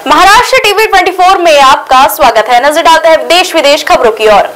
Maharashtra TV 24 में आपका स्वागत है। नजर डालते हैं देश विदेश खबरों की ओर।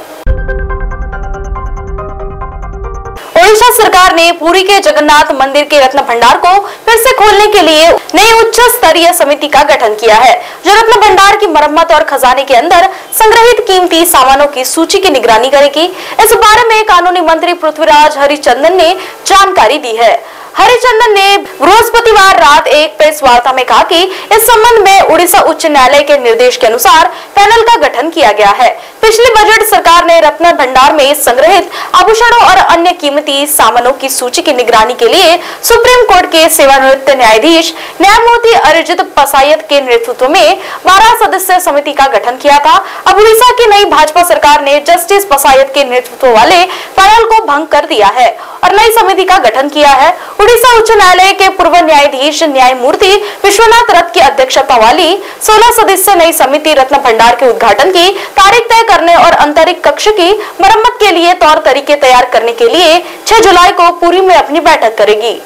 ओडिशा सरकार ने पुरी के जगन्नाथ मंदिर के रत्न भंडार को फिर से खोलने के लिए नई उच्च स्तरीय समिति का गठन किया है, जो रत्न भंडार की मरम्मत और खजाने के अंदर संग्रहित कीमती सामानों की सूची की निगरानी करेगी। इस बारे में कानूनी मंत्री पृथ्वीराज हरिचंदन ने जानकारी दी है। हरिचंदन ने बृहस्पतिवार रात एक प्रेस वार्ता में कहा कि इस संबंध में उड़ीसा उच्च न्यायालय के निर्देश के अनुसार पैनल का गठन किया गया है। पिछले बजट सरकार ने रत्न भंडार में संग्रहित आभूषणों और अन्य कीमती सामानों की सूची की निगरानी के लिए सुप्रीम कोर्ट के सेवानिवृत्त न्यायाधीश न्यायमूर्ति अरिजित पसायत के नेतृत्व में 12 सदस्यीय समिति का गठन किया था। अब उड़ीसा की नई भाजपा सरकार ने जस्टिस पसायत के नेतृत्व वाले पैनल को भंग कर दिया है और नई समिति का गठन किया है। उड़ीसा उच्च न्यायालय के पूर्व न्यायाधीश न्यायमूर्ति विश्वनाथ रथ की अध्यक्षता वाली 16 सदस्यीय नई समिति रत्न भंडार के उद्घाटन की तारीख तय करने और आंतरिक कक्ष की मरम्मत के लिए तौर तरीके तैयार करने के लिए 6 जुलाई को पुरी में अपनी बैठक करेगी।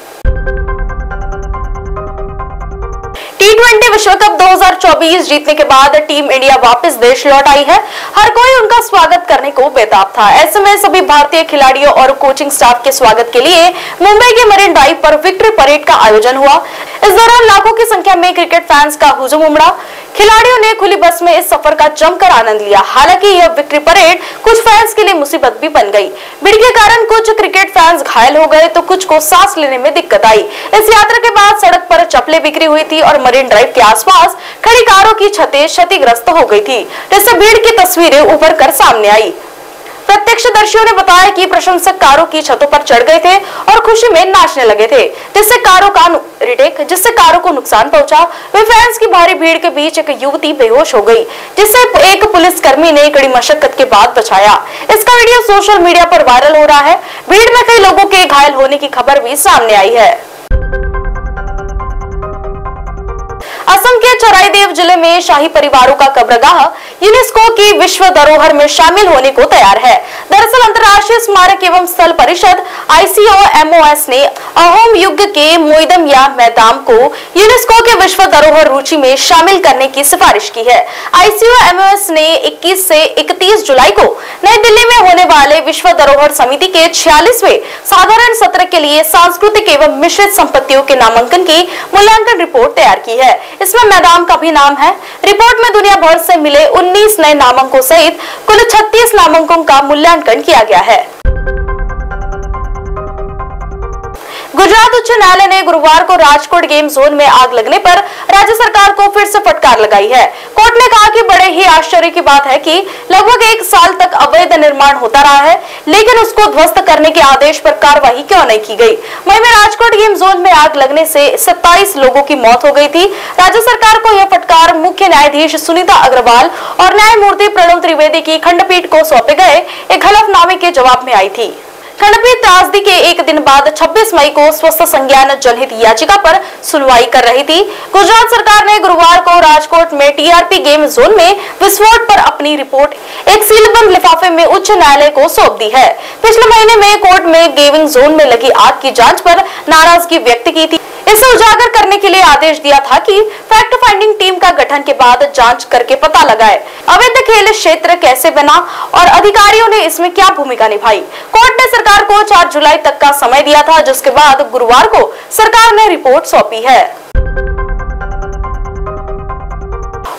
T20 विश्व कप 2024 जीतने के बाद टीम इंडिया वापस देश लौट आई है। हर कोई उनका स्वागत करने को बेताब था। ऐसे में सभी भारतीय खिलाड़ियों और कोचिंग स्टाफ के स्वागत के लिए मुंबई के मरीन ड्राइव पर विक्ट्री परेड का आयोजन हुआ। इस दौरान लाखों की संख्या में क्रिकेट फैंस का हुजूम उमड़ा। खिलाड़ियों ने खुली बस में इस सफर का जमकर आनंद लिया। हालांकि यह विक्ट्री परेड कुछ फैंस के लिए मुसीबत भी बन गई। भीड़ के कारण कुछ क्रिकेट फैंस घायल हो गए तो कुछ को सांस लेने में दिक्कत आई। इस यात्रा के बाद सड़क पर चप्पलें बिखरी हुई थी और मरीन ड्राइव के आसपास खड़ी कारों की छतें क्षतिग्रस्त हो गई थी, जिससे भीड़ की तस्वीरें उभर कर सामने आई। प्रत्यक्षदर्शियों ने बताया कि प्रशंसक कारों की छतों पर चढ़ गए थे और खुशी में नाचने लगे थे, जिससे कारों को नुकसान पहुंचा। वे फैंस की भारी भीड़ के बीच एक युवती बेहोश हो गई, जिसे एक पुलिसकर्मी ने कड़ी मशक्कत के बाद बचाया। इसका वीडियो सोशल मीडिया पर वायरल हो रहा है। भीड़ में कई लोगों के घायल होने की खबर भी सामने आई है। असम के चराईदेव जिले में शाही परिवारों का कब्रगाह यूनेस्को की विश्व धरोहर में शामिल होने को तैयार है। दरअसल अंतर्राष्ट्रीय स्मारक एवं स्थल परिषद ICOMOS ने अहोम युग के मोइदम या मैदाम को यूनेस्को के विश्व धरोहर सूची में शामिल करने की सिफारिश की है। ICOMOS ने 21 से 31 जुलाई को नई दिल्ली में होने वाले विश्व धरोहर समिति के 46वें साधारण सत्र के लिए सांस्कृतिक एवं मिश्रित संपत्तियों के नामांकन की मूल्यांकन रिपोर्ट तैयार की है। इसमें मैदाम का भी नाम है। रिपोर्ट में दुनिया भर से मिले 19 नए नामांकों सहित कुल 36 नामांकों का मूल्यांकन किया गया है। गुजरात उच्च न्यायालय ने गुरुवार को राजकोट गेम जोन में आग लगने पर राज्य सरकार को फिर से फटकार लगाई है। कोर्ट ने कहा कि बड़े ही आश्चर्य की बात है कि लगभग 1 साल तक अवैध निर्माण होता रहा है, लेकिन उसको ध्वस्त करने के आदेश पर कार्रवाई क्यों नहीं की गई। मई में राजकोट गेम जोन में आग लगने से 27 लोगों की मौत हो गई थी। राज्य सरकार को यह फटकार मुख्य न्यायाधीश सुनीता अग्रवाल और न्यायमूर्ति प्रणव त्रिवेदी की खंडपीठ को सौंपे गए एक हलफनामे के जवाब में आई थी। खंडपीठ त्रासदी के एक दिन बाद 26 मई को स्वस्थ संज्ञान जनहित याचिका पर सुनवाई कर रही थी। गुजरात सरकार ने गुरुवार को राजकोट में TRP गेम जोन में विस्फोट पर अपनी रिपोर्ट एक सीलबंद लिफाफे में उच्च न्यायालय को सौंप दी है। पिछले महीने में कोर्ट में गेमिंग जोन में लगी आग की जांच पर नाराजगी व्यक्त की थी। इसे उजागर करने के लिए आदेश दिया था कि फैक्ट फाइंडिंग टीम का गठन के बाद जांच करके पता लगाए अवैध खेल क्षेत्र कैसे बना और अधिकारियों ने इसमें क्या भूमिका निभाई। कोर्ट ने सरकार को 4 जुलाई तक का समय दिया था, जिसके बाद गुरुवार को सरकार ने रिपोर्ट सौंपी है।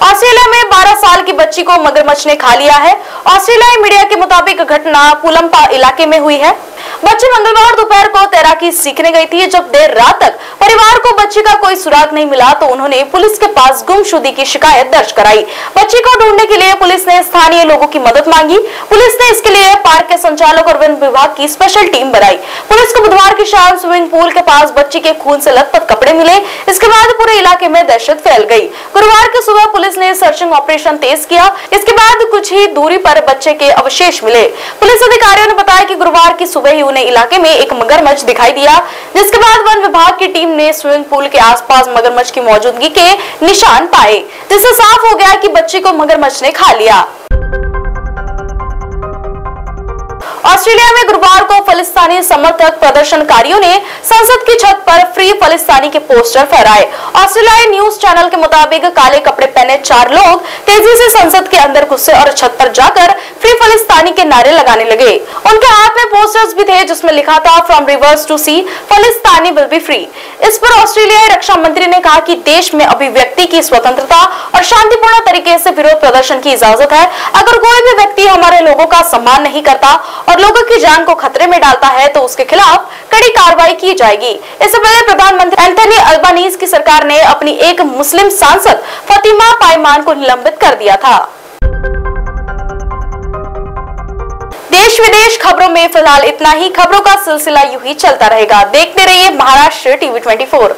ऑस्ट्रेलिया में 12 साल की बच्ची को मगरमच्छ ने खा लिया है। ऑस्ट्रेलियाई मीडिया के मुताबिक घटना पुलम्पा इलाके में हुई है। बच्ची मंगलवार दोपहर को तैराकी सीखने गई थी। जब देर रात तक परिवार को बच्ची का कोई सुराग नहीं मिला तो उन्होंने पुलिस के पास गुमशुदगी की शिकायत दर्ज कराई। बच्ची को ढूंढने के लिए पुलिस ने स्थानीय लोगों की मदद मांगी। पुलिस ने इसके लिए पार्क के संचालक और वन विभाग की स्पेशल टीम बनाई। पुलिस को बुधवार की शाम स्विमिंग पूल के पास बच्ची के खून से लथपथ कपड़े मिले। इसके बाद पूरे इलाके में दहशत फैल गई। गुरुवार की सुबह पुलिस ने सर्चिंग ऑपरेशन तेज किया। इसके बाद कुछ ही दूरी पर बच्चे के अवशेष मिले। पुलिस अधिकारियों ने बताया कि गुरुवार की सुबह ही उन्हें इलाके में एक मगरमच्छ दिखाई दिया, जिसके बाद वन विभाग की टीम ने स्विमिंग पूल के आसपास मगरमच्छ की मौजूदगी के निशान पाए, जिससे साफ हो गया कि बच्ची को मगरमच्छ ने खा लिया। ऑस्ट्रेलिया में गुरुवार को फिलिस्तीनी समर्थक प्रदर्शनकारियों ने संसद की छत पर फ्री फिलिस्तीनी के पोस्टर फहराए। ऑस्ट्रेलियाई न्यूज चैनल के मुताबिक काले कपड़े पहने 4 लोग तेजी से संसद के अंदर घुसे और छत पर जाकर फ्री फिलिस्तीनी के नारे लगाने लगे। उनके हाथ में पोस्टर्स भी थे जिसमें लिखा था फ्रॉम रिवर्स टू सी फिलिस्तीनी विल बी फ्री। इस पर ऑस्ट्रेलियाई रक्षा मंत्री ने कहा कि देश में अभिव्यक्ति की स्वतंत्रता और शांतिपूर्ण तरीके से विरोध प्रदर्शन की इजाजत है। अगर कोई भी व्यक्ति हमारे लोगों का सम्मान नहीं करता और लोगों की जान को खतरे में डालता है तो उसके खिलाफ कड़ी कार्रवाई की जाएगी। इससे पहले प्रधानमंत्री एंथनी अल्बानीज की सरकार ने अपनी एक मुस्लिम सांसद फातिमा पायमान को निलंबित कर दिया था। देश विदेश खबरों में फिलहाल इतना ही। खबरों का सिलसिला यूं ही चलता रहेगा। देखते रहिए महाराष्ट्र टीवी 24।